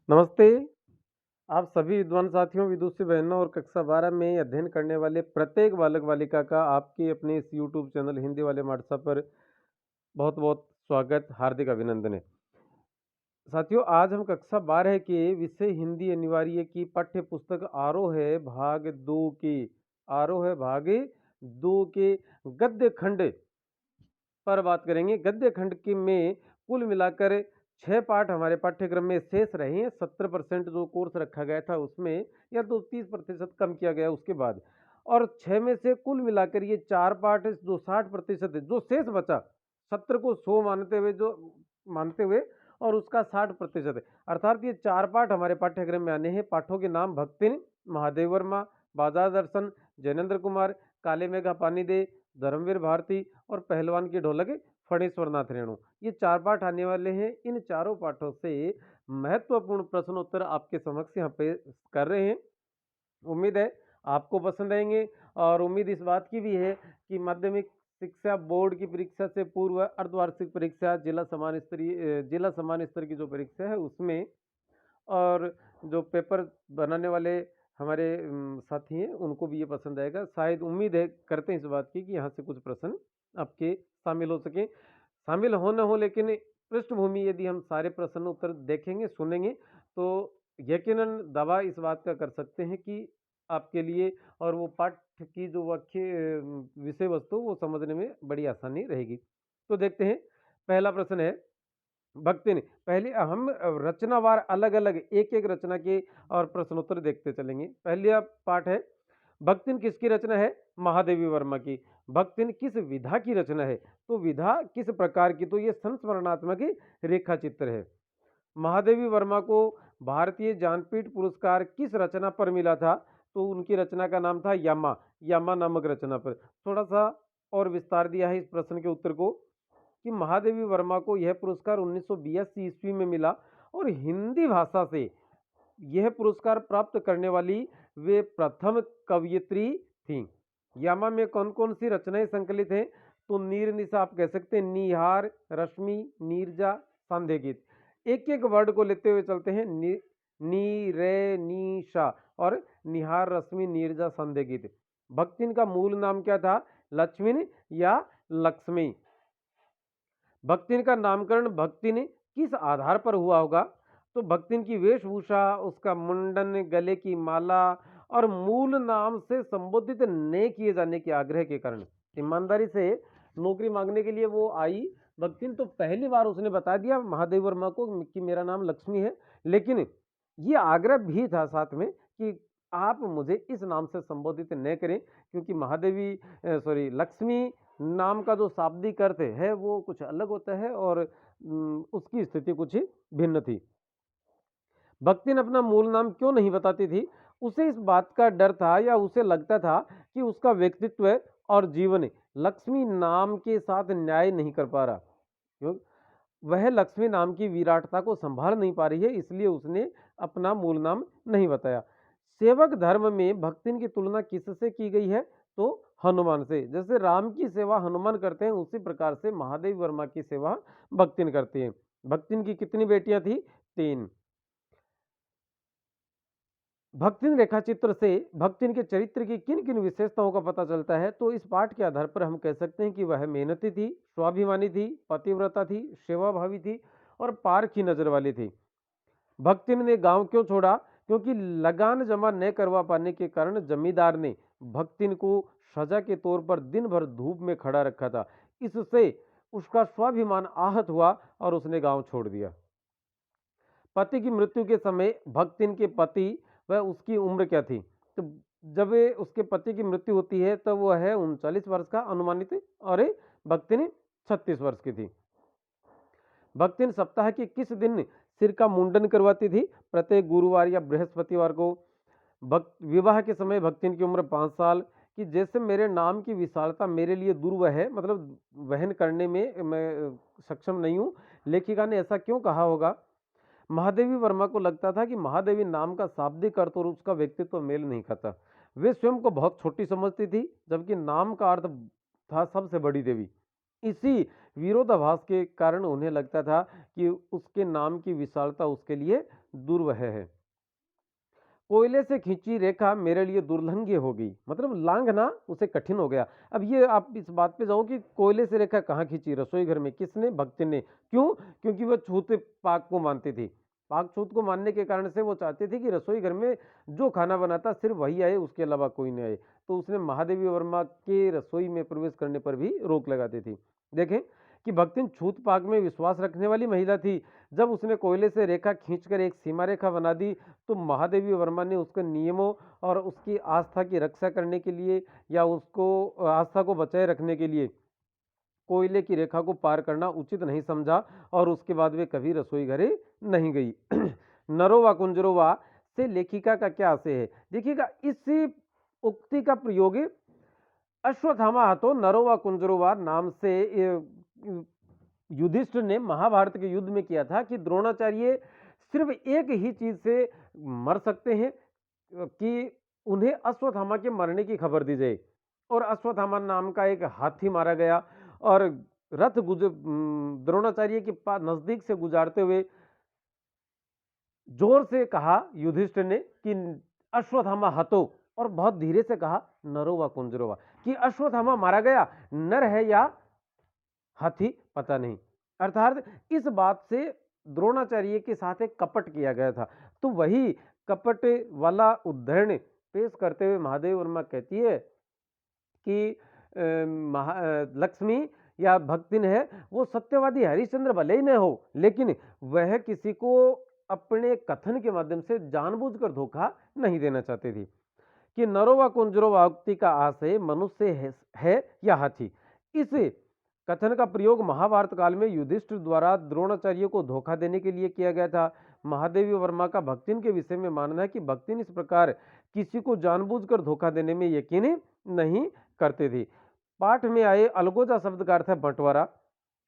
नमस्ते। आप सभी विद्वान साथियों, विदुषी बहनों और कक्षा 12 में अध्ययन करने वाले प्रत्येक बालक-बालिका का आपके अपने इस यूट्यूब चैनल हिंदी वाले मार्टसा पर बहुत-बहुत स्वागत, हार्दिक अभिनंदन है। साथियों, आज हम कक्षा 12 के विषय हिंदी अनिवार्य की पाठ्य पुस्तक आरोह है भाग 2 की आरोह है भाग 2 के गद्य खंड पर बात करेंगे। गद्य खंड की में कुल मिलाकर 6 पाठ हमारे पाठ्यक्रम में शेष रहे हैं। 70% जो कोर्स रखा गया था उसमें या तो 30% कम किया गया उसके बाद, और 6 में से कुल मिलाकर ये 4 पाठ जो 60% है, जो शेष बचा 70 को 100 मानते हुए और उसका 60% है, अर्थात ये 4 पाठ हमारे पाठ्यक्रम में आने हैं। पाठों के नाम भक्तिन, महादेव वर्मा, बाजार दर्शन, जैनेन्द्र कुमार, काले मेघा पानी दे, धर्मवीर भारती और पहलवान की ढोलक फणीश्वर नाथ रेणु। ये 4 पाठ आने वाले हैं। इन चारों पाठों से महत्वपूर्ण प्रश्नोत्तर आपके समक्ष यहाँ पे कर रहे हैं। उम्मीद है आपको पसंद आएंगे, और उम्मीद इस बात की भी है कि माध्यमिक शिक्षा बोर्ड की परीक्षा से पूर्व अर्धवार्षिक परीक्षा, जिला समान स्तर की जो परीक्षा है उसमें, और जो पेपर बनाने वाले हमारे साथी हैं उनको भी ये पसंद आएगा। शायद उम्मीद है, करते हैं इस बात की कि यहाँ से कुछ प्रश्न आपके शामिल हो सकें। शामिल हो न हो, लेकिन पृष्ठभूमि यदि हम सारे प्रश्न उत्तर देखेंगे, सुनेंगे, तो यकीनन दावा इस बात का कर सकते हैं कि आपके लिए और वो पाठ्य की जो वाक्य विषय वस्तु वो समझने में बड़ी आसानी रहेगी। तो देखते हैं, पहला प्रश्न है भक्ति ने। पहले हम रचनावार अलग-अलग एक-एक रचना के और प्रश्नोत्तर देखते चलेंगे। पहला पाठ है, भक्तिन किसकी रचना है? महादेवी वर्मा की। भक्तिन किस विधा की रचना है? तो विधा किस प्रकार की? तो ये संस्मरणात्मक रेखा चित्र है। महादेवी वर्मा को भारतीय ज्ञानपीठ पुरस्कार किस रचना पर मिला था? तो उनकी रचना का नाम था यमा, यमा नामक रचना पर। थोड़ा सा और विस्तार दिया है इस प्रश्न के उत्तर को कि महादेवी वर्मा को यह पुरस्कार 1982 ईस्वी में मिला, और हिंदी भाषा से यह पुरस्कार प्राप्त करने वाली वे प्रथम कवयित्री थीं। यामा में कौन कौन सी रचनाएं संकलित हैं? तो नीर निशा आप कह सकते हैं, निहार, रश्मि, नीरजा, सांध्य गीत। एक एक वर्ड को लेते हुए चलते हैं। नी रे नीशा और निहार, रश्मि, नीरजा, सांध्य गीत। भक्तिन का मूल नाम क्या था? लक्ष्मी या लक्ष्मी। भक्तिन का नामकरण भक्तिन किस आधार पर हुआ होगा? तो भक्तिन की वेशभूषा, उसका मुंडन, गले की माला और मूल नाम से संबोधित न किए जाने के आग्रह के कारण। ईमानदारी से नौकरी मांगने के लिए वो आई भक्तिन, तो पहली बार उसने बता दिया महादेव वर्मा को कि मेरा नाम लक्ष्मी है, लेकिन ये आग्रह भी था साथ में कि आप मुझे इस नाम से संबोधित न करें, क्योंकि लक्ष्मी नाम का जो शाब्दिक अर्थ है वो कुछ अलग होता है, और उसकी स्थिति कुछ भिन्न थी। भक्तिन अपना मूल नाम क्यों नहीं बताती थी? उसे इस बात का डर था, या उसे लगता था कि उसका व्यक्तित्व और जीवन लक्ष्मी नाम के साथ न्याय नहीं कर पा रहा। क्यों? वह लक्ष्मी नाम की विराटता को संभाल नहीं पा रही है, इसलिए उसने अपना मूल नाम नहीं बताया। सेवक धर्म में भक्तिन की तुलना किससे की गई है? तो हनुमान से। जैसे राम की सेवा हनुमान करते हैं, उसी प्रकार से महादेव वर्मा की सेवा भक्तिन करती हैं। भक्तिन की कितनी बेटियां थी? 3। भक्तिन रेखा चित्र से भक्तिन के चरित्र की किन किन विशेषताओं का पता चलता है? तो इस पाठ के आधार पर हम कह सकते हैं कि वह मेहनती थी, स्वाभिमानी थी, पतिव्रता थी, सेवाभावी थी और पारखी नजर वाली थी। भक्तिन ने गांव क्यों छोड़ा? क्योंकि लगान जमा न करवा पाने के कारण जमींदार ने भक्तिन को सजा के तौर पर दिन भर धूप में खड़ा रखा था। इससे उसका स्वाभिमान आहत हुआ और उसने गांव छोड़ दिया। पति की मृत्यु के समय भक्तिन के पति वह उसकी उम्र क्या थी? तो जब उसके पति की मृत्यु होती है तब वह है 39 वर्ष का अनुमानित, और भक्तिन 36 वर्ष की थी। भक्तिन सप्ताह के किस दिन सिर का मुंडन करवाती थी? प्रत्येक गुरुवार या बृहस्पतिवार को। विवाह के समय भक्तिन की उम्र 5 साल। कि जैसे मेरे नाम की विशालता मेरे लिए दुर्वह है, मतलब वहन करने में मैं सक्षम नहीं हूँ। लेखिका ने ऐसा क्यों कहा होगा? महादेवी वर्मा को लगता था कि महादेवी नाम का शाब्दिक अर्थ और उसका व्यक्तित्व मेल नहीं खाता। वे स्वयं को बहुत छोटी समझती थी, जबकि नाम का अर्थ था सबसे बड़ी देवी। इसी विरोधाभास के कारण उन्हें लगता था कि उसके नाम की विशालता उसके लिए दुर्वह है। कोयले से खींची रेखा मेरे लिए दुर्लंघ्य हो गई, मतलब लांघना उसे कठिन हो गया। अब ये आप इस बात पे जाओ कि कोयले से रेखा कहाँ खींची, रसोई घर में, किसने, भक्ति ने। क्यों? क्योंकि वह छूत पाक को मानती थी। पाक छूत को मानने के कारण से वो चाहती थी कि रसोई घर में जो खाना बनाता सिर्फ वही आए, उसके अलावा कोई नहीं आए। तो उसने महादेवी वर्मा के रसोई में प्रवेश करने पर भी रोक लगा दी थी। देखें कि भक्तिन छूत पाक में विश्वास रखने वाली महिला थी। जब उसने कोयले से रेखा खींचकर एक सीमा रेखा बना दी, तो महादेवी वर्मा ने उसके नियमों और उसकी आस्था की रक्षा करने के लिए या उसको आस्था को बचाए रखने के लिए कोयले की रेखा को पार करना उचित नहीं समझा, और उसके बाद वे कभी रसोई घरे नहीं गई। नरोवा कुंजरोवा से लेखिका का क्या आशय है? देखिएगा, इस उक्ति का प्रयोग अश्वत्थामा हाथों नरोवा कुंजरोवा नाम से युधिष्ठिर ने महाभारत के युद्ध में किया था कि द्रोणाचार्य सिर्फ एक ही चीज से मर सकते हैं कि उन्हें अश्वत्थामा के मरने की खबर दी जाए। और अश्वत्थामा नाम का एक हाथी मारा गया, और रथ द्रोणाचार्य के पास नजदीक से गुजारते हुए जोर से कहा युधिष्ठिर ने कि अश्वत्थामा हतो, और बहुत धीरे से कहा नरोवा कुंजरोवा, कि अश्वत्थामा मारा गया, नर है या हाथी पता नहीं। अर्थात इस बात से द्रोणाचार्य के साथ एक कपट किया गया था। तो वही कपट वाला उदाहरण पेश करते हुए महादेव वर्मा कहती है कि लक्ष्मी या भक्तिन है, वो सत्यवादी हरिश्चंद्र भले ही न हो, लेकिन वह किसी को अपने कथन के माध्यम से जानबूझकर धोखा नहीं देना चाहती थी। कि नरोवा कुंजरोवा उक्ति का आशय मनुष्य है या हाथी। इस कथन का प्रयोग महाभारत काल में युधिष्ठिर द्वारा द्रोणाचार्य को धोखा देने के लिए किया गया था। महादेवी वर्मा का भक्तिन के विषय में मानना है कि भक्तिन इस प्रकार किसी को जानबूझकर धोखा देने में यकीन नहीं करते थे। पाठ में आए अलगोजा शब्द का अर्थ है बंटवारा।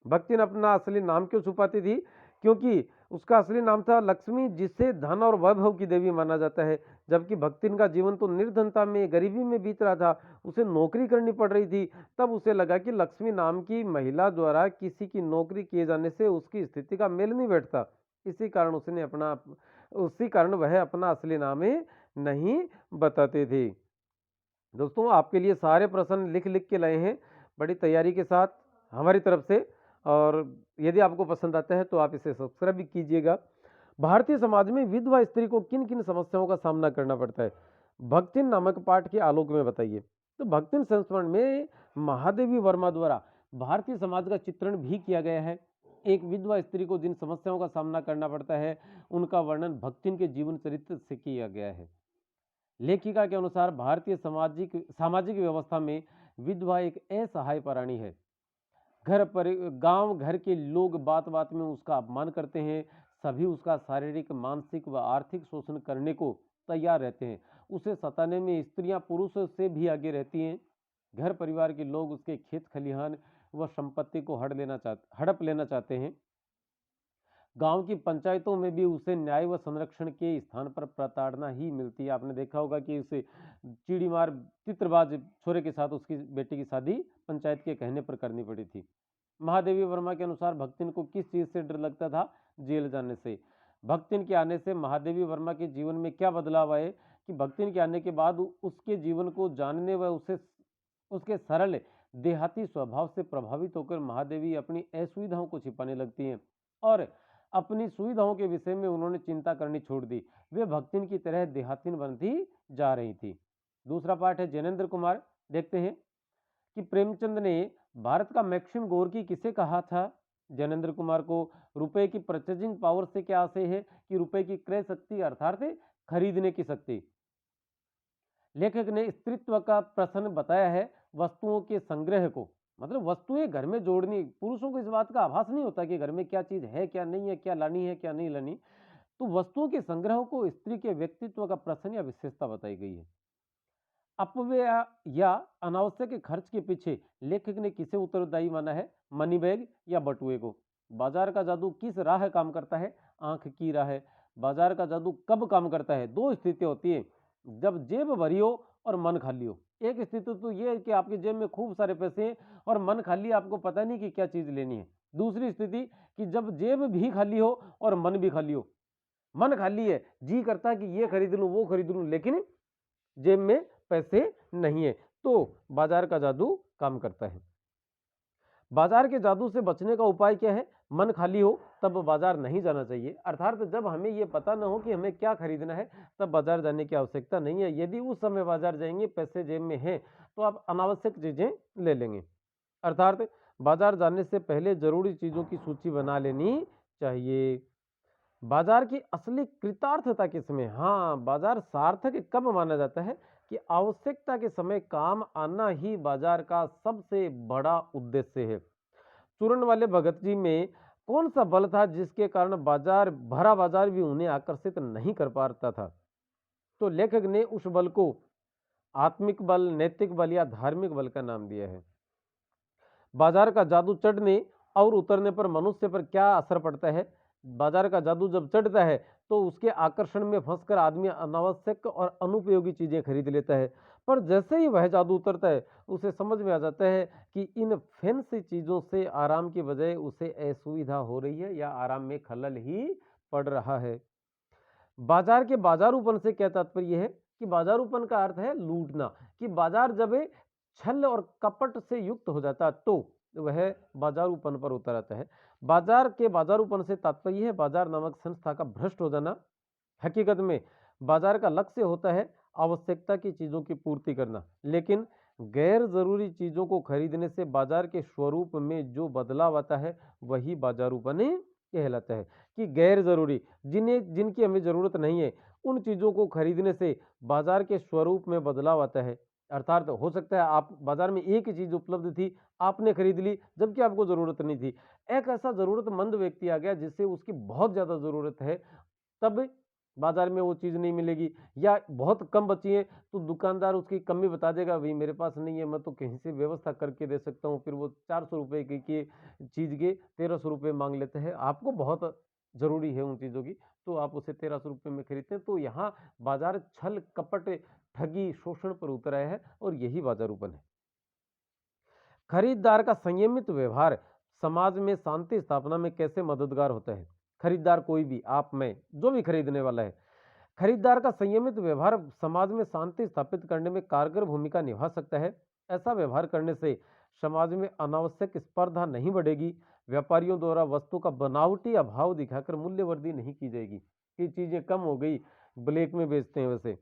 भक्तिन अपना असली नाम क्यों छुपाती थी? क्योंकि उसका असली नाम था लक्ष्मी, जिसे धन और वैभव की देवी माना जाता है। जबकि भक्तिन का जीवन तो निर्धनता में, गरीबी में बीत रहा था, उसे नौकरी करनी पड़ रही थी। तब उसे लगा कि लक्ष्मी नाम की महिला द्वारा किसी की नौकरी किए जाने से उसकी स्थिति का मेल नहीं बैठता। उसी कारण वह अपना असली नाम नहीं बताते थे। दोस्तों, आपके लिए सारे प्रश्न लिख लिख के लाए हैं, बड़ी तैयारी के साथ हमारी तरफ से। और यदि आपको पसंद आता है तो आप इसे सब्सक्राइब भी कीजिएगा। भारतीय समाज में विधवा स्त्री को किन किन समस्याओं का सामना करना पड़ता है, भक्तिन नामक पाठ के आलोक में बताइए। तो भक्तिन संस्मरण में महादेवी वर्मा द्वारा भारतीय समाज का चित्रण भी किया गया है। एक विधवा स्त्री को जिन समस्याओं का सामना करना पड़ता है, उनका वर्णन भक्तिन के जीवन चरित्र से किया गया है। लेखिका के अनुसार भारतीय सामाजिक व्यवस्था में विधवा एक असहाय प्राणी है। गांव घर के लोग बात बात में उसका अपमान करते हैं। सभी उसका शारीरिक, मानसिक व आर्थिक शोषण करने को तैयार रहते हैं। उसे सताने में स्त्रियां पुरुषों से भी आगे रहती हैं। घर परिवार के लोग उसके खेत खलिहान व संपत्ति को हड़प लेना चाहते हैं। गांव की पंचायतों में भी उसे न्याय व संरक्षण के स्थान पर प्रताड़ना ही मिलती है। आपने देखा होगा कि उसे चिड़ीमार चित्रबाज छोरे के साथ उसकी बेटी की शादी पंचायत के कहने पर करनी पड़ी थी। महादेवी वर्मा के अनुसार भक्तिन को किस चीज से डर लगता था? जेल जाने से। भक्तिन के आने से महादेवी वर्मा के जीवन में क्या बदलाव आए? कि भक्तिन के आने के बाद उसके जीवन को जानने व उसके सरल देहाती स्वभाव से प्रभावित होकर महादेवी अपनी असुविधाओं को छिपाने लगती हैं, और अपनी सुविधाओं के विषय में उन्होंने चिंता करनी छोड़ दी। वे भक्तिन की तरह देहातीन बनती जा रही थी। दूसरा पाठ है जैनेन्द्र कुमार। देखते हैं कि प्रेमचंद ने भारत का मैक्सिम गोर्की किसे कहा था? जैनेन्द्र कुमार को रुपए की परचेजिंग पावर से क्या आशय है? कि रुपए की क्रय शक्ति अर्थात खरीदने की शक्ति। लेखक ने स्त्रीत्व का प्रश्न बताया है वस्तुओं के संग्रह को, मतलब वस्तुएं घर में जोड़नी। पुरुषों को इस बात का आभास नहीं होता कि घर में क्या चीज है, क्या नहीं है, क्या लानी है, क्या नहीं लानी। तो वस्तुओं के संग्रह को स्त्री के व्यक्तित्व का प्रश्न या विशेषता बताई गई है। अपव्यय या अनावश्यक खर्च के पीछे लेखक ने किसे उत्तरदायी माना है? मनी बैग या बटुए को। बाजार का जादू किस राह काम करता है? आंख की राह। बाजार का जादू कब काम करता है? दो स्थिति होती है, जब जेब भरी हो और मन खाली हो। एक स्थिति तो यह है कि आपकी जेब में खूब सारे पैसे हैं और मन खाली, आपको पता नहीं कि क्या चीज लेनी है। दूसरी स्थिति कि जब जेब भी खाली हो और मन भी खाली हो। मन खाली है, जी करता है कि ये खरीद लूं वो खरीद लूं, लेकिन जेब में पैसे नहीं है, तो बाजार का जादू काम करता है। बाजार के जादू से बचने का उपाय क्या है? मन खाली हो तब बाजार नहीं जाना चाहिए, अर्थात जब हमें यह पता ना हो कि हमें क्या खरीदना है तब बाजार जाने की आवश्यकता नहीं है। यदि उस समय बाजार जाएंगे, पैसे जेब में हैं, तो आप अनावश्यक चीजें ले लेंगे। अर्थात बाजार जाने से पहले जरूरी चीजों की सूची बना लेनी चाहिए। बाजार की असली कृतार्थता किस में? हाँ, बाजार सार्थक कब माना जाता है कि आवश्यकता के समय काम आना ही बाजार का सबसे बड़ा उद्देश्य है। चूरन वाले भगत जी में कौन सा बल था जिसके कारण बाजार भरा बाजार भी उन्हें आकर्षित नहीं कर पाता था? तो लेखक ने उस बल को आत्मिक बल, नैतिक बल या धार्मिक बल का नाम दिया है। बाजार का जादू चढ़ने और उतरने पर मनुष्य पर क्या असर पड़ता है? बाजार का जादू जब चढ़ता है तो उसके आकर्षण में फंसकर आदमी अनावश्यक और अनुपयोगी चीजें खरीद लेता है, पर जैसे ही वह जादू उतरता है उसे समझ में आ जाता है कि इन फैंसी चीजों से आराम की बजाय उसे असुविधा हो रही है या आराम में खलल ही पड़ रहा है। बाजार के बाजारूपन से क्या तात्पर्य है कि बाजारूपन का अर्थ है लूटना, कि बाजार जब छल और कपट से युक्त हो जाता तो वह बाजारूपन पर उतर आता है। बाजार के बाजारूपन से तात्पर्य है बाजार नामक संस्था का भ्रष्ट हो जाना। हकीकत में बाजार का लक्ष्य होता है आवश्यकता की चीजों की पूर्ति करना, लेकिन गैर जरूरी चीजों को खरीदने से बाजार के स्वरूप में जो बदलाव आता है वही बाजारूपन कहलाता है। कि गैर जरूरी, जिनकी हमें जरूरत नहीं है, उन चीजों को खरीदने से बाजार के स्वरूप में बदलाव आता है। अर्थात हो सकता है आप बाजार में एक ही चीज उपलब्ध थी, आपने खरीद ली जबकि आपको जरूरत नहीं थी। एक ऐसा जरूरतमंद व्यक्ति आ गया जिससे उसकी बहुत ज्यादा जरूरत है, तब बाजार में वो चीज नहीं मिलेगी, या बहुत कम बची है तो दुकानदार उसकी कमी बता देगा, भाई मेरे पास नहीं है, मैं तो कहीं से व्यवस्था करके दे सकता हूँ। फिर वो 400 रुपए की चीज के 1300 रुपए मांग लेते हैं। आपको बहुत जरूरी है उन चीजों की, तो आप उसे 1300 रुपए में खरीदते हैं। तो यहाँ बाजार छल कपट ठगी शोषण पर उतर आया है और यही बाजारूपन है। खरीदार का संयमित व्यवहार समाज में शांति स्थापना में कैसे मददगार होता है? खरीदार कोई भी, आप, मैं, जो भी खरीदने वाला है, खरीदार का संयमित व्यवहार समाज में शांति स्थापित करने में कारगर भूमिका निभा सकता है। ऐसा व्यवहार करने से समाज में अनावश्यक स्पर्धा नहीं बढ़ेगी। व्यापारियों द्वारा वस्तु का बनावटी अभाव दिखाकर मूल्यवर्धी नहीं की जाएगी कि चीजें कम हो गई, ब्लैक में बेचते हैं वैसे।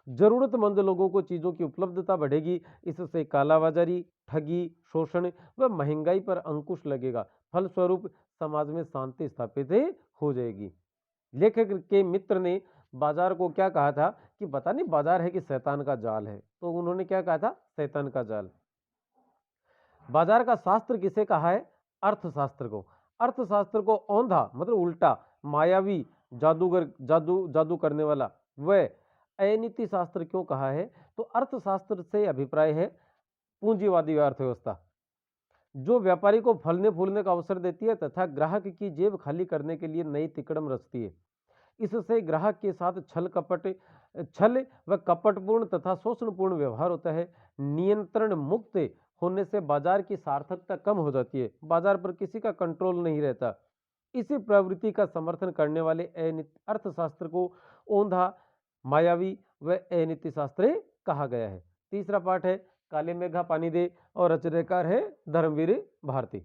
जरूरतमंद लोगों को चीजों की उपलब्धता बढ़ेगी, इससे कालाबाजारी, ठगी, शोषण व महंगाई पर अंकुश लगेगा। फलस्वरूप समाज में शांति स्थापित हो जाएगी। लेखक के मित्र ने बाजार को क्या कहा था कि पता नहीं बाजार है कि शैतान का जाल है, तो उन्होंने क्या कहा था? शैतान का जाल। बाजार का शास्त्र किसे कहा है? अर्थशास्त्र को। अर्थशास्त्र को औंधा मतलब उल्टा, मायावी, जादूगर, जादू करने वाला, वह अनीति शास्त्र क्यों कहा है? तो अर्थशास्त्र से अभिप्राय है पूंजीवादी अर्थव्यवस्था, जो व्यापारी को फलने फूलने का अवसर देती है तथा ग्राहक की जेब खाली करने के लिए नई तिकड़म रचती है। इससे ग्राहक के साथ छल व कपटपूर्ण तथा शोषणपूर्ण व्यवहार होता है। नियंत्रण मुक्त होने से बाजार की सार्थकता कम हो जाती है, बाजार पर किसी का कंट्रोल नहीं रहता। इसी प्रवृत्ति का समर्थन करने वाले अर्थशास्त्र को ओंधा, मायावी व अनीति शास्त्र कहा गया है। तीसरा पाठ है काले मेघा पानी दे और रचनाकार है धर्मवीर भारती।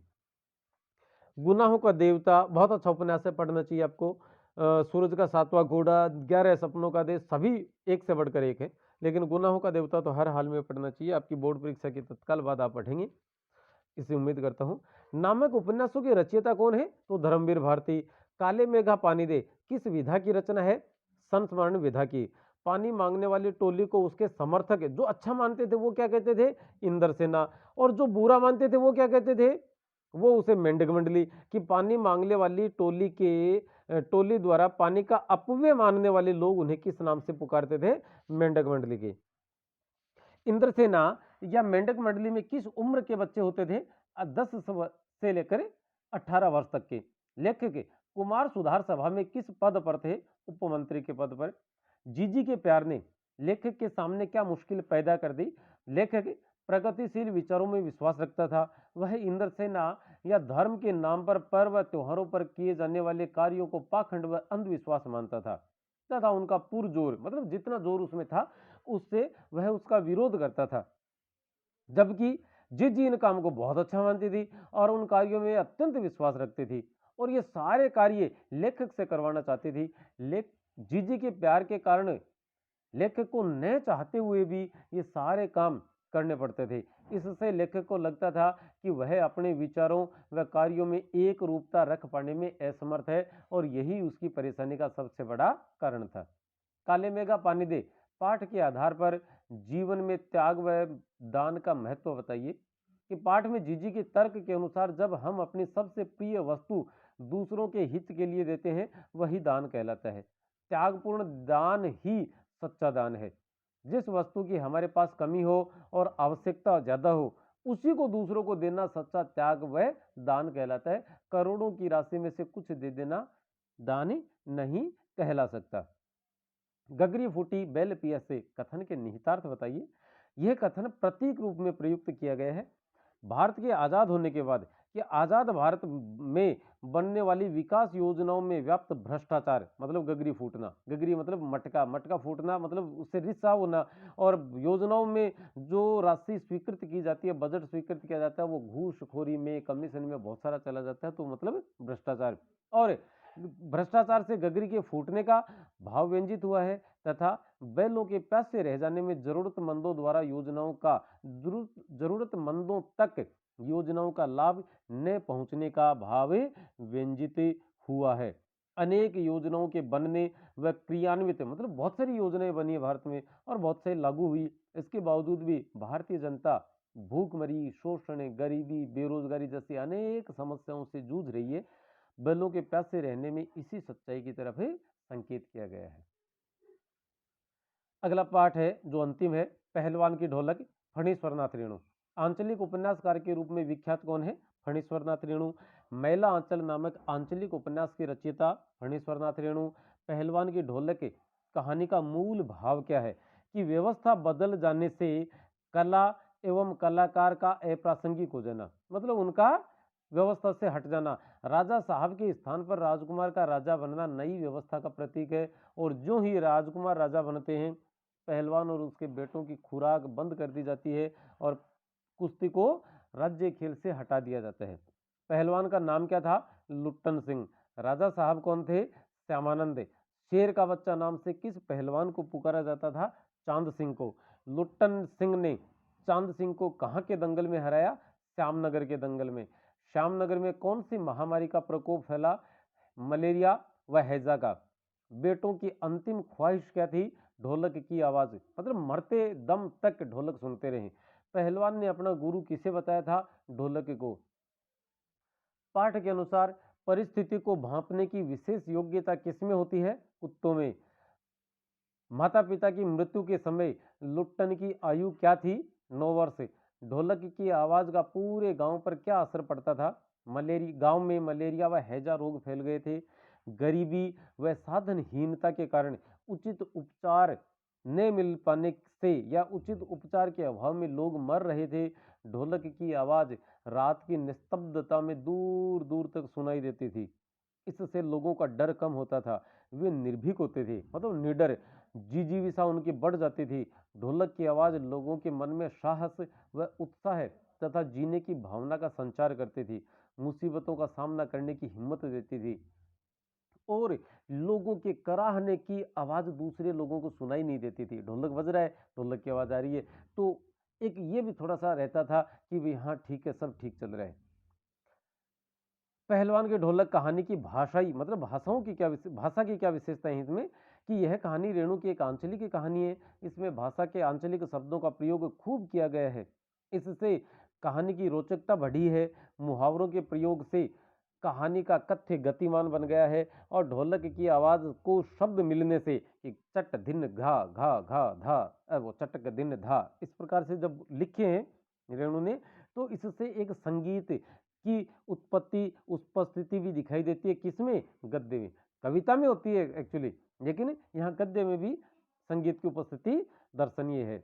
गुनाहों का देवता बहुत अच्छा उपन्यास है, पढ़ना चाहिए आपको। सूरज का सातवां घोड़ा, 11 सपनों का देश, सभी एक से बढ़कर एक है, लेकिन गुनाहों का देवता तो हर हाल में पढ़ना चाहिए। आपकी बोर्ड परीक्षा के तत्काल बाद आप पढ़ेंगे, इसे उम्मीद करता हूं। नामक उपन्यासों के रचयिता कौन है? तो धर्मवीर भारती। काले मेघा पानी दे किस विधा की रचना है? संस्मरण विधा की। पानी मांगने वाली टोली को उसके समर्थक जो अच्छा मानते थे वो क्या कहते थे? इंद्रसेना। और जो बुरा मानते थे वो क्या कहते थे? वो उसे मेंढक मंडली। कि पानी मांगने वाली टोली द्वारा पानी का अपव्यय मानने वाले लोग उन्हें किस नाम से पुकारते थे? मेंढक मंडली के। इंद्रसेना या मेंढक मंडली में किस उम्र के बच्चे होते थे? 10 से लेकर 18 वर्ष तक के। लेखक कुमार सुधार सभा में किस पद पर थे? उपमंत्री के पद पर। जीजी के प्यार ने लेखक के सामने क्या मुश्किल पैदा कर दी? लेखक प्रगतिशील विचारों में विश्वास रखता था। वह इंद्रसेना या धर्म के नाम पर पर्व त्योहारों पर किए जाने वाले कार्यों को पाखंड व अंधविश्वास मानता था तथा उनका पुरजोर मतलब जितना जोर उसमें था उससे वह उसका विरोध करता था। जबकि जीजी इन काम को बहुत अच्छा मानती थी और उन कार्यों में अत्यंत विश्वास रखती थी और ये सारे कार्य लेखक से करवाना चाहती थी। लेख जीजी के प्यार के कारण लेखक को न चाहते हुए भी ये सारे काम करने पड़ते थे। इससे लेखक को लगता था कि वह अपने विचारों व कार्यों में एक रूपता रख पाने में असमर्थ है और यही उसकी परेशानी का सबसे बड़ा कारण था। काले मेघा पानी दे पाठ के आधार पर जीवन में त्याग व दान का महत्व बताइए। कि पाठ में जीजी के तर्क के अनुसार जब हम अपनी सबसे प्रिय वस्तु दूसरों के हित के लिए देते हैं वही दान कहलाता है। त्यागपूर्ण दान ही सच्चा दान है। जिस वस्तु की हमारे पास कमी हो और आवश्यकता ज्यादा हो उसी को दूसरों को देना सच्चा त्याग व दान कहलाता है। करोड़ों की राशि में से कुछ दे देना दान नहीं कहला सकता। गगरी फूटी बैल पिया से कथन के निहितार्थ बताइए। यह कथन प्रतीक रूप में प्रयुक्त किया गया है। भारत के आजाद होने के बाद कि आजाद भारत में बनने वाली विकास योजनाओं में व्याप्त भ्रष्टाचार मतलब गगरी फूटना, गगरी मतलब मटका, मटका फूटना मतलब उससे रिसा होना और योजनाओं में जो राशि स्वीकृत की जाती है, बजट स्वीकृत किया जाता है वो घूसखोरी में, कमीशन में बहुत सारा चला जाता है, तो मतलब भ्रष्टाचार। और भ्रष्टाचार से गगरी के फूटने का भाव व्यंजित हुआ है तथा बैलों के प्यासे रह जाने में जरूरतमंदों द्वारा योजनाओं का जरूरतमंदों तक योजनाओं का लाभ न पहुंचने का भाव व्यंजित हुआ है। अनेक योजनाओं के बनने व क्रियान्वित मतलब बहुत सारी योजनाएं बनी है भारत में और बहुत सारी लागू हुई, इसके बावजूद भी भारतीय जनता भूखमरी, शोषण, गरीबी, बेरोजगारी जैसी अनेक समस्याओं से जूझ रही है। बैलों के प्यासे रहने में इसी सच्चाई की तरफ संकेत किया गया है। अगला पाठ है जो अंतिम है, पहलवान की ढोलक, फणीश्वरनाथ रेणु। आंचलिक उपन्यासकार के रूप में विख्यात कौन है? फणीश्वरनाथ रेणु। मैला आंचल नामक आंचलिक उपन्यास के रचयिता फणीश्वरनाथ रेणु। पहलवान की ढोलक कहानी का मूल भाव क्या है? कि व्यवस्था बदल जाने से कला एवं कलाकार का अप्रासंगिक हो जाना, मतलब उनका व्यवस्था से हट जाना। राजा साहब के स्थान पर राजकुमार का राजा बनना नई व्यवस्था का प्रतीक है और जो ही राजकुमार राजा बनते हैं पहलवान और उसके बेटों की खुराक बंद कर दी जाती है और कुश्ती को राज्य खेल से हटा दिया जाता है। पहलवान का नाम क्या था? लुट्टन सिंह। राजा साहब कौन थे? श्यामानंद। शेर का बच्चा नाम से किस पहलवान को पुकारा जाता था? चांद सिंह को। लुट्टन सिंह ने चांद सिंह को कहां के दंगल में हराया? श्यामनगर के दंगल में। श्यामनगर में कौन सी महामारी का प्रकोप फैला? मलेरिया व हैजा का। बेटों की अंतिम ख्वाहिश क्या थी? ढोलक की आवाज, मतलब मरते दम तक ढोलक सुनते रहे। पहलवान ने अपना गुरु किसे बताया था? ढोलक को। पाठ के अनुसार परिस्थिति को भांपने की विशेष योग्यता किसमें होती है? कुत्तों में। माता पिता की मृत्यु के समय लुट्टन की आयु क्या थी? 9 वर्ष। ढोलक की आवाज का पूरे गांव पर क्या असर पड़ता था? गांव में मलेरिया व हैजा रोग फैल गए थे। गरीबी व साधनहीनता के कारण उचित उपचार न मिल पाने से या उचित उपचार के अभाव में लोग मर रहे थे। ढोलक की आवाज रात की निस्तब्धता में दूर दूर तक सुनाई देती थी। इससे लोगों का डर कम होता था, वे निर्भीक होते थे, मतलब निडर। जिजीविषा उनकी बढ़ जाती थी। ढोलक की आवाज लोगों के मन में साहस व उत्साह तथा जीने की भावना का संचार करती थी, मुसीबतों का सामना करने की हिम्मत देती थी और लोगों के कराहने की आवाज दूसरे लोगों को सुनाई नहीं देती थी। ढोलक बज रहा है, ढोलक की आवाज आ रही है, तो एक ये भी थोड़ा सा रहता था कि भाई हाँ ठीक है, सब ठीक चल रहा है। पहलवान की ढोलक कहानी की भाषाई मतलब भाषा की क्या विशेषता है इसमें? कि यह कहानी रेणु की एक आंचलिक कहानी है। इसमें भाषा के आंचलिक शब्दों का प्रयोग खूब किया गया है। इससे कहानी की रोचकता बढ़ी है। मुहावरों के प्रयोग से कहानी का कथ्य गतिमान बन गया है और ढोलक की आवाज को शब्द मिलने से कि चट धिन घा घा घा धा, वो चटक दिन धा, इस प्रकार से जब लिखे हैं रेणु ने, तो इससे एक संगीत की उत्पत्ति उपस्थिति भी दिखाई देती है। किसमें? गद्य में। कविता में होती है एक्चुअली, लेकिन यहाँ गद्य में भी संगीत की उपस्थिति दर्शनीय है।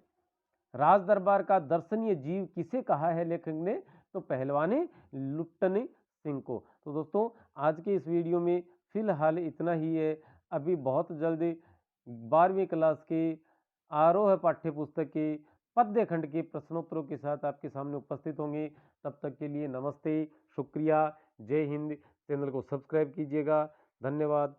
राज दरबार का दर्शनीय जीव किसे कहा है लेखक ने? तो पहलवानी लुट्टन सिंह को। तो दोस्तों आज के इस वीडियो में फिलहाल इतना ही है। अभी बहुत जल्दी 12वीं क्लास के आरोह पाठ्य पुस्तक के पद्य खंड के प्रश्नोत्तरों के साथ आपके सामने उपस्थित होंगे। तब तक के लिए नमस्ते, शुक्रिया, जय हिंद। चैनल को सब्सक्राइब कीजिएगा। धन्यवाद।